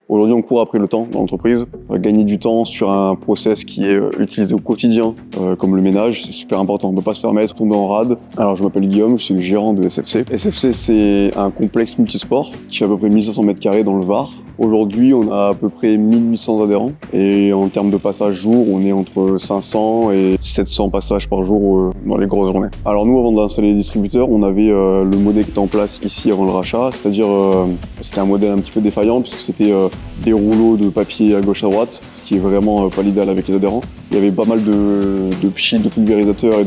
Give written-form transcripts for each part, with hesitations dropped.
Aujourd'hui, on court après le temps dans l'entreprise. Gagner du temps sur un process qui est utilisé au quotidien, comme le ménage, c'est super important. On ne peut pas se permettre de tomber en rade. Alors, je m'appelle Guillaume, je suis le gérant de SFC. SFC, c'est un complexe multisport qui fait à peu près 1500 m² dans le Var. Aujourd'hui, on a à peu près 1800 adhérents. Et en termes de passages jour, on est entre 500 et 700 passages par jour dans les grosses journées. Alors nous, avant d'installer les distributeurs, on avait le modèle qui était en place ici avant le rachat. C'est-à-dire, c'était un modèle un petit peu défaillant puisque c'était des rouleaux de papier à gauche à droite, ce qui est vraiment pas l'idéal avec les adhérents. Il y avait pas mal de pchits, de pulvérisateurs et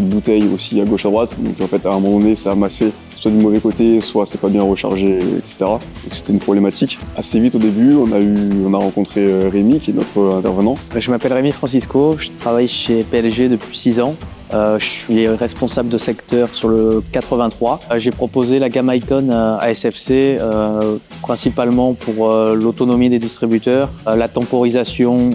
de bouteilles aussi à gauche à droite. Donc en fait, à un moment donné, ça amassait soit du mauvais côté, soit c'est pas bien rechargé, etc. Donc c'était une problématique. Assez vite au début, on a rencontré Rémi, qui est notre intervenant. Je m'appelle Rémi Francisco, je travaille chez PLG depuis 6 ans. Je suis responsable de secteur sur le 83. J'ai proposé la gamme Icon à SFC principalement pour l'autonomie des distributeurs, la temporisation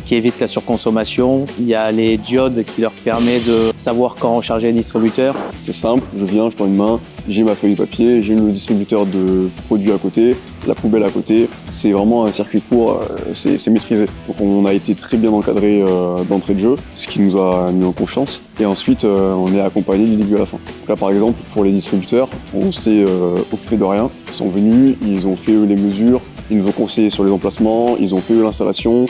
qui évite la surconsommation. Il y a les diodes qui leur permettent de savoir quand recharger les distributeurs. C'est simple, je viens, je prends une main, j'ai ma feuille de papier, j'ai le distributeur de produits à côté, la poubelle à côté. C'est vraiment un circuit court, c'est maîtrisé. Donc on a été très bien encadré d'entrée de jeu, ce qui nous a mis en confiance. Et ensuite, on est accompagné du début à la fin. Donc là, par exemple, pour les distributeurs, on s'est occupé de rien. Ils sont venus, ils ont fait eux les mesures, ils nous ont conseillé sur les emplacements, ils ont fait eux l'installation.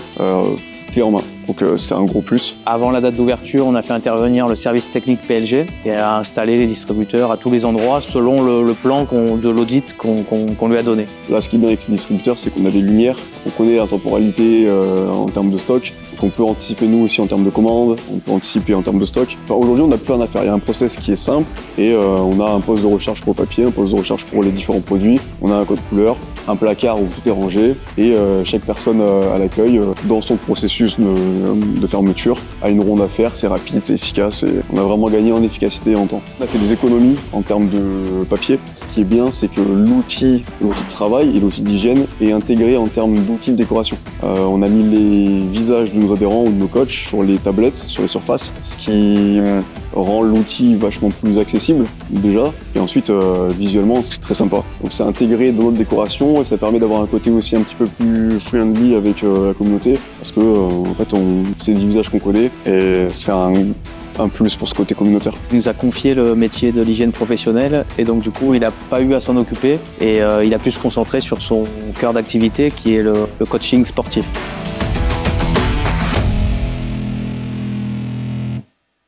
Clé en main. Donc c'est un gros plus. Avant la date d'ouverture, on a fait intervenir le service technique PLG et a installé les distributeurs à tous les endroits selon le plan de l'audit qu'on lui a donné. Là, ce qui est bien avec ces distributeurs, c'est qu'on a des lumières, on connaît la temporalité en termes de stock, donc on peut anticiper nous aussi en termes de commandes, on peut anticiper en termes de stock. Enfin, aujourd'hui, on n'a plus rien à faire. Il y a un process qui est simple et on a un poste de recharge pour le papier, un poste de recharge pour les différents produits, on a un code couleur, un placard où tout est rangé et chaque personne à l'accueil, dans son processus de fermeture, a une ronde à faire, c'est rapide, c'est efficace et on a vraiment gagné en efficacité et en temps. On a fait des économies en termes de papier. Ce qui est bien, c'est que l'outil de travail et l'outil d'hygiène est intégré en termes d'outils de décoration. On a mis les visages de nos adhérents ou de nos coachs sur les tablettes, sur les surfaces, ce qui rend l'outil vachement plus accessible déjà. Et ensuite, visuellement, c'est très sympa. Donc c'est intégré dans notre décoration et ça permet d'avoir un côté aussi un petit peu plus friendly avec la communauté parce que en fait, c'est des visages qu'on connaît et c'est un plus pour ce côté communautaire. Il nous a confié le métier de l'hygiène professionnelle et donc du coup il n'a pas eu à s'en occuper et il a pu se concentrer sur son cœur d'activité qui est le coaching sportif.